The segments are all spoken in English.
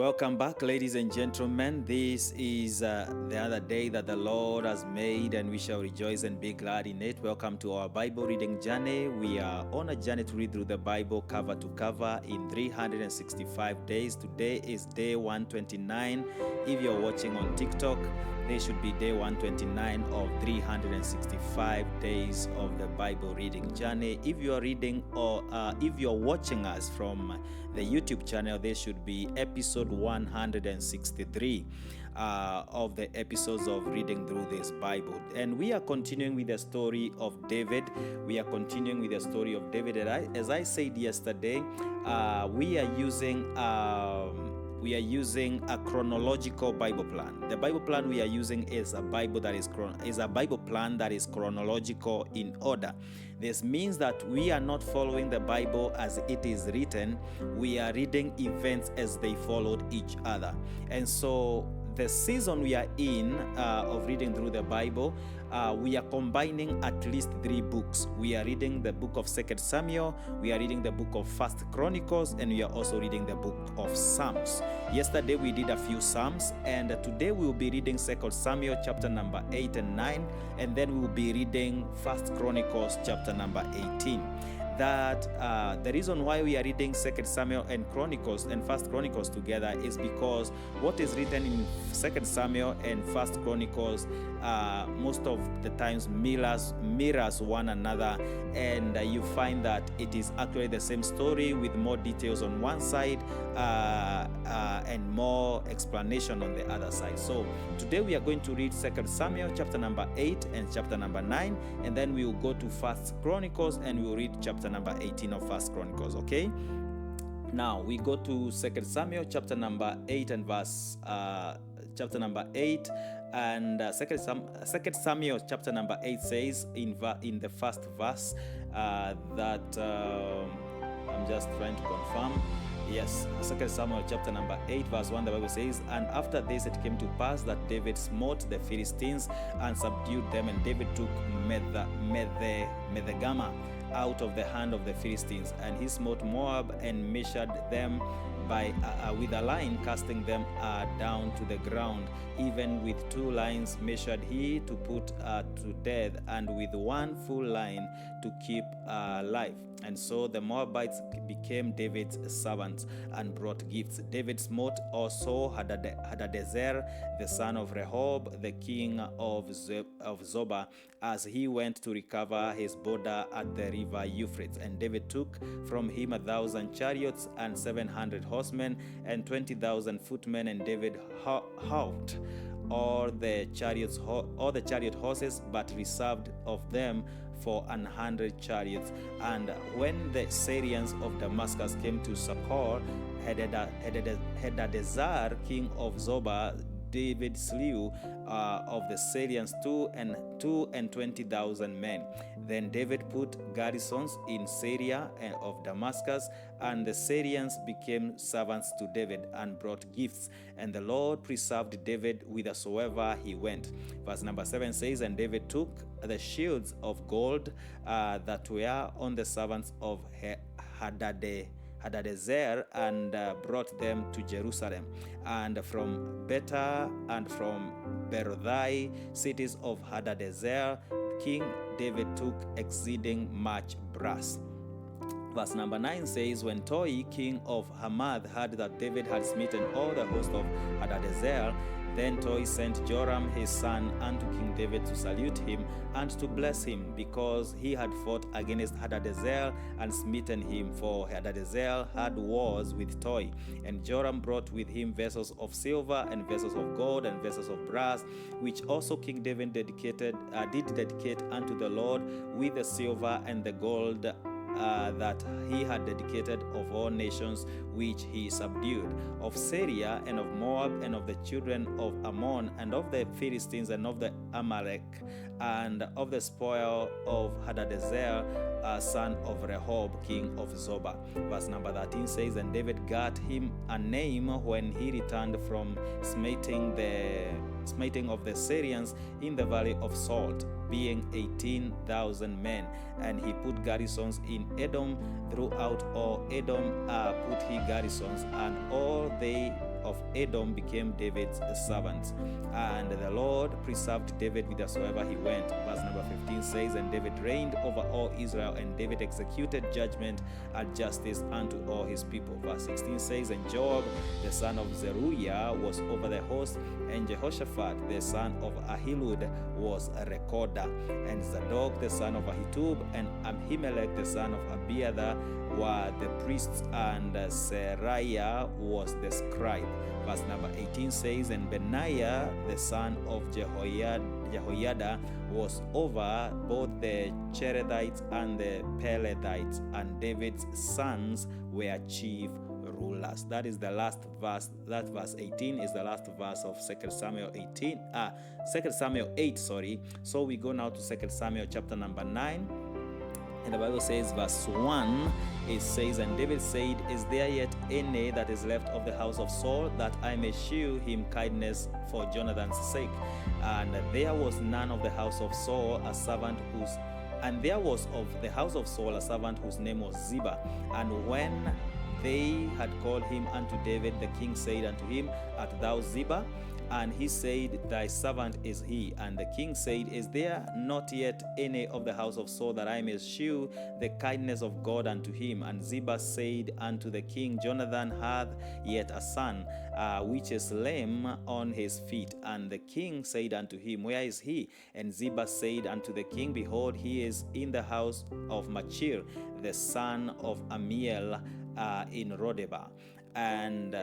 Welcome back, ladies and gentlemen. This is the other day that the Lord has made, and we shall rejoice and be glad in it. Welcome to our Bible reading journey. We are on a journey to read through the Bible cover to cover in 365 days. Today is day 129. If you're watching on TikTok, this should be day 129 of 365 days of the Bible reading journey. If you are reading or if you're watching us from the YouTube channel, this should be episode 163 of the episodes of reading through this Bible. And we are continuing with the story of David. And as I said yesterday, we are using a chronological Bible plan. The Bible plan we are using is a Bible plan that is chronological in order. This means that we are not following the Bible as it is written. We are reading events as they followed each other. And so the season we are in of reading through the Bible, we are combining at least 3 books. We are reading the book of 2 Samuel, we are reading the book of 1 Chronicles, and we are also reading the book of Psalms. Yesterday we did a few Psalms, and today we will be reading 2 Samuel chapter number 8 and 9, and then we will be reading 1 Chronicles chapter number 18. The reason why we are reading 2 Samuel and Chronicles and 1 Chronicles together is because what is written in 2 Samuel and 1 Chronicles most of the times mirrors one another, and you find that it is actually the same story with more details on one side and more explanation on the other side. So today we are going to read 2 Samuel chapter number 8 and chapter number 9, and then we will go to 1 Chronicles and we will read chapter number 18 of 1 Chronicles. Okay, now we go to 2 Samuel chapter number 8 and verse chapter number 8, and 2 Samuel chapter number 8 says in the first verse that I'm just trying to confirm. Yes, 2 Samuel chapter number 8 verse 1, the Bible says, "And after this it came to pass that David smote the Philistines and subdued them, and David took Medegama out of the hand of the Philistines, and he smote Moab and measured them with a line, casting them down to the ground. Even with 2 lines measured he to put to death, and with 1 full line to keep alive. And so the Moabites became David's servants and brought gifts. David smote also Hadadezer, the son of Rehob, the king of Zobah, as he went to recover his border at the river Euphrates. And David took from him 1,000 chariots and 700 horsemen and 20,000 footmen. And David halved all the chariot horses, but reserved of them for 100 chariots. And when the Syrians of Damascus came to succor Hadadezer, king of Zobah, David slew of the Syrians 20,000 men. Then David put garrisons in Syria and of Damascus, and the Syrians became servants to David and brought gifts. And the Lord preserved David whithersoever he went." Verse number 7 says, "And David took the shields of gold that were on the servants of Hadadezer and brought them to Jerusalem, and from Betah and from Berothai, cities of Hadadezer, King David took exceeding much brass." Verse number 9 says, "When Toi, king of Hamath, heard that David had smitten all the host of Hadadezer, then Toi sent Joram his son unto King David to salute him and to bless him, because he had fought against Hadadezer and smitten him, for Hadadezer had wars with Toi. And Joram brought with him vessels of silver and vessels of gold and vessels of brass, which also King David did dedicate unto the Lord, with the silver and the gold that he had dedicated of all nations which he subdued, of Syria and of Moab and of the children of Ammon and of the Philistines and of the Amalek and of the spoil of Hadadezer, son of Rehob, king of Zobah." Verse number 13 says, "And David got him a name when he returned from smiting of the Syrians in the valley of Salt, being 18,000 men. And he put garrisons in Edom, throughout all Edom put he garrisons, and all they of Edom became David's servants. And the Lord preserved David whithersoever he went. Verse number 15 says, and David reigned over all Israel, and David executed judgment and justice unto all his people. Verse 16 says, and Joab the son of Zeruiah was over the host, and Jehoshaphat the son of Ahilud was a recorder, and Zadok the son of Ahitub and Ahimelech the son of Abiathar were the priests, and Seraiah was the scribe. Verse number 18 says, and Benaiah the son of Jehoiada was over both the Cherethites and the Pelethites, and David's sons were chief rulers. That is the last verse. That verse 18 is the last verse of 2 Samuel 8. So we go now to 2 Samuel chapter number 9. And the Bible says, verse 1, it says, and David said, is there yet any that is left of the house of Saul, that I may shew him kindness for Jonathan's sake? And there was none of the house of Saul a servant there was of the house of Saul a servant whose name was Ziba. And when they had called him unto David, the king said unto him, art thou Ziba? And he said, thy servant is he. And the king said, is there not yet any of the house of Saul, that I may shew the kindness of God unto him? And Ziba said unto the king, Jonathan hath yet a son, which is lame on his feet. And the king said unto him, where is he? And Ziba said unto the king, behold, he is in the house of Machir, the son of Amiel, in Rodebar. And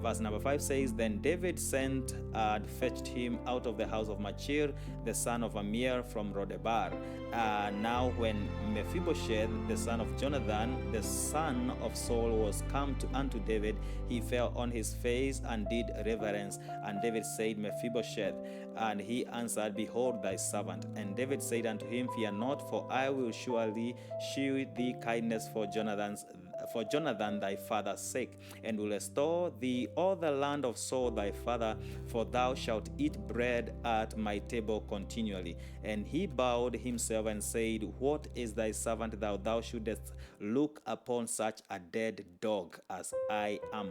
verse number 5 says, then David sent and fetched him out of the house of Machir, the son of Amir, from Rodebar. Now when Mephibosheth, the son of Jonathan, the son of Saul, was come unto David, he fell on his face and did reverence. And David said, Mephibosheth. And he answered, behold thy servant. And David said unto him, fear not, for I will surely shew thee kindness for Jonathan thy father's sake, and will restore thee all the land of Saul thy father, for thou shalt eat bread at my table continually. And he bowed himself and said, what is thy servant thou shouldest look upon such a dead dog as I am?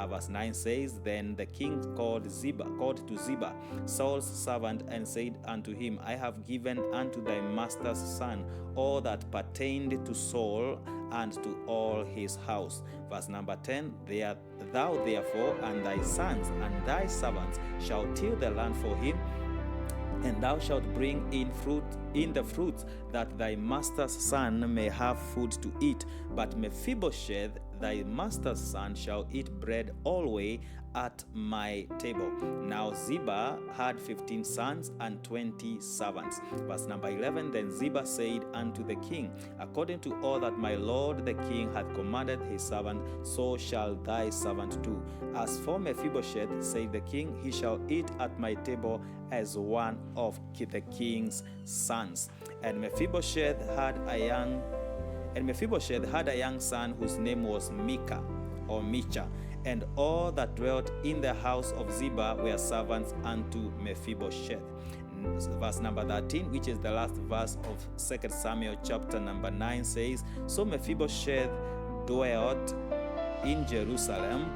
Verse 9 says, then the king called to Ziba, Saul's servant, and said unto him, I have given unto thy master's son all that pertained to Saul and to all his house. Verse number 10, thou therefore and thy sons and thy servants shall till the land for him, and thou shalt bring in the fruits, that thy master's son may have food to eat. But Mephibosheth, thy master's son, shall eat bread always at my table. Now Ziba had 15 sons and 20 servants. Verse number 11, then Ziba said unto the king, according to all that my lord the king hath commanded his servant, so shall thy servant do. As for Mephibosheth, said the king, he shall eat at my table as one of the king's sons. And Mephibosheth had a young son whose name was Micah or Micha. And all that dwelt in the house of Ziba were servants unto Mephibosheth. Verse number 13, which is the last verse of 2 Samuel chapter number 9, says, so Mephibosheth dwelt in Jerusalem,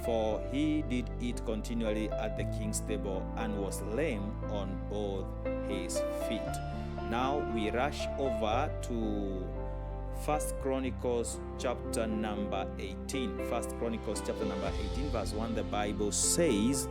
for he did eat continually at the king's table, and was lame on both his feet. Now we rush over to 1 Chronicles chapter number 18. 1 Chronicles chapter number 18 verse 1, the Bible says,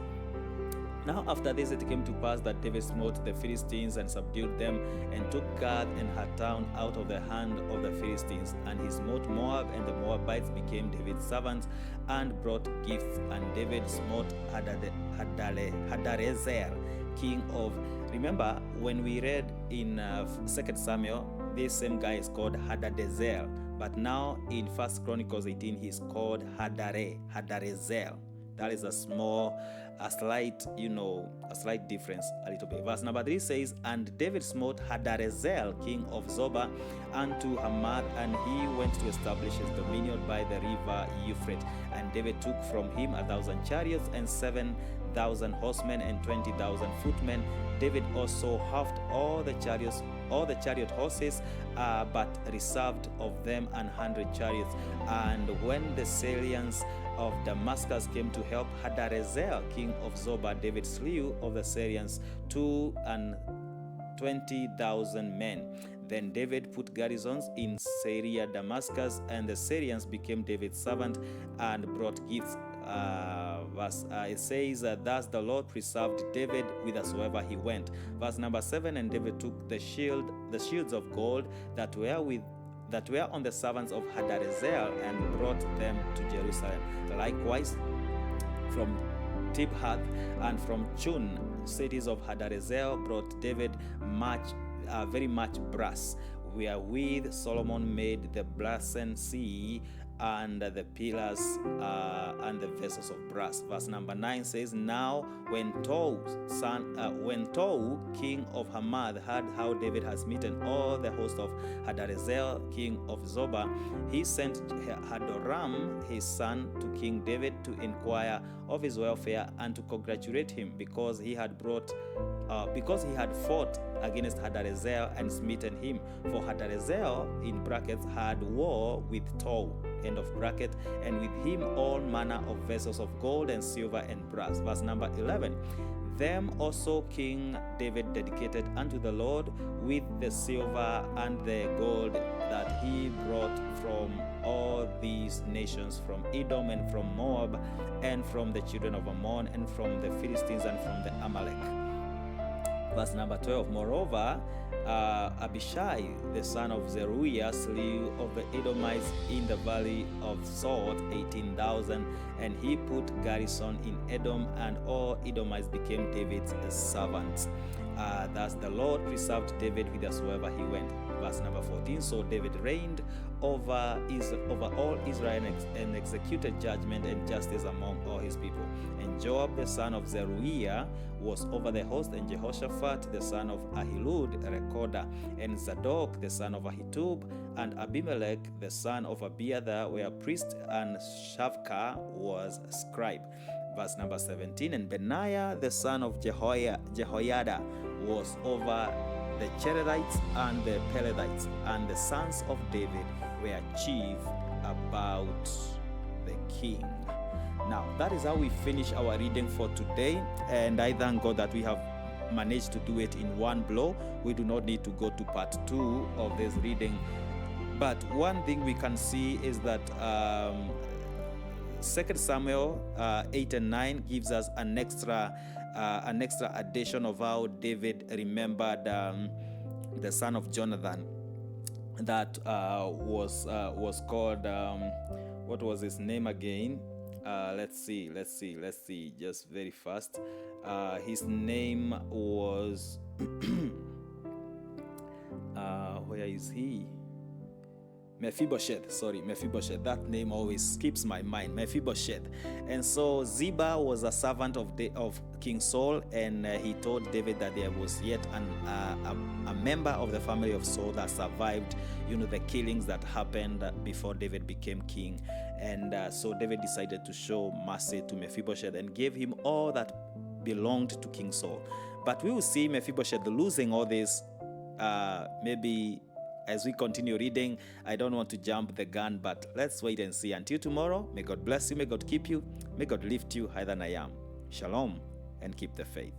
now after this it came to pass that David smote the Philistines and subdued them, and took Gath and her town out of the hand of the Philistines. And he smote Moab, and the Moabites became David's servants and brought gifts. And David smote Hadarezer, king of... Remember, when we read in 2 Samuel, this same guy is called Hadadezer, but now in 1 Chronicles 18 he's called Hadarezer. That is a slight difference a little bit. Verse number 3 says, and David smote Hadarezer, king of Zobah, unto Hamath, and he went to establish his dominion by the river Euphrates. And David took from him 1,000 chariots and 7,000 horsemen and 20,000 footmen. David also halved all the chariot horses, but reserved of them 100 chariots. And when the salience of Damascus came to help Hadarezer, king of Zobah. David slew of the Syrians 220,000 men. Then David put garrisons in Syria, Damascus, and the Syrians became David's servant and brought gifts. It says, thus the Lord preserved David whithersoever he went. Verse number 7, and David took the shields of gold that were on the servants of Hadarezer and brought them to Jerusalem. Likewise, from Tibhath and from Chun, cities of Hadarezer, brought David very much brass, wherewith Solomon made the brazen sea and the pillars and the vessels of brass. Verse number 9 says, now when Tou, king of Hamath, heard how David has smitten all the host of Hadarezer, king of Zobah, he sent Hadoram, his son, to King David to inquire of his welfare and to congratulate him because he had fought against Hadarezer and smitten him. For Hadarezer, in brackets, had war with Tou, end of bracket, and with him all manner of vessels of gold and silver and brass. Verse number 11. Them also King David dedicated unto the Lord with the silver and the gold that he brought from all these nations, from Edom and from Moab and from the children of Ammon and from the Philistines and from the Amalek. Verse number 12. Moreover, Abishai, the son of Zeruiah, slew of the Edomites in the valley of Salt 18,000, and he put garrison in Edom, and all Edomites became David's servants. Thus the Lord preserved David whithersoever he went. Verse number 14. So David reigned over all Israel and executed judgment and justice among all his people. And Joab the son of Zeruiah was over the host, and Jehoshaphat the son of Ahilud a recorder, and Zadok the son of Ahitub and Abimelech the son of Abiathar were priests, and Shavka was scribe. Verse number 17. And Benaiah the son of Jehoiada was over the Cherethites and the Pelethites, and the sons of David were chief about the king. Now, that is how we finish our reading for today, and I thank God that we have managed to do it in one blow. We do not need to go to part 2 of this reading. But one thing we can see is that 2 Samuel 8 and 9 gives us an extra addition of how David remembered the son of Jonathan that was called what was his name again? Let's see, just very fast. His name was where is he? Mephibosheth. That name always skips my mind. Mephibosheth. And so Ziba was a servant of King Saul, and he told David that there was yet a member of the family of Saul that survived, the killings that happened before David became king. And so David decided to show mercy to Mephibosheth and gave him all that belonged to King Saul. But we will see Mephibosheth losing all this maybe as we continue reading. I don't want to jump the gun, but let's wait and see. Until tomorrow, may God bless you, may God keep you, may God lift you higher than I am. Shalom, and keep the faith.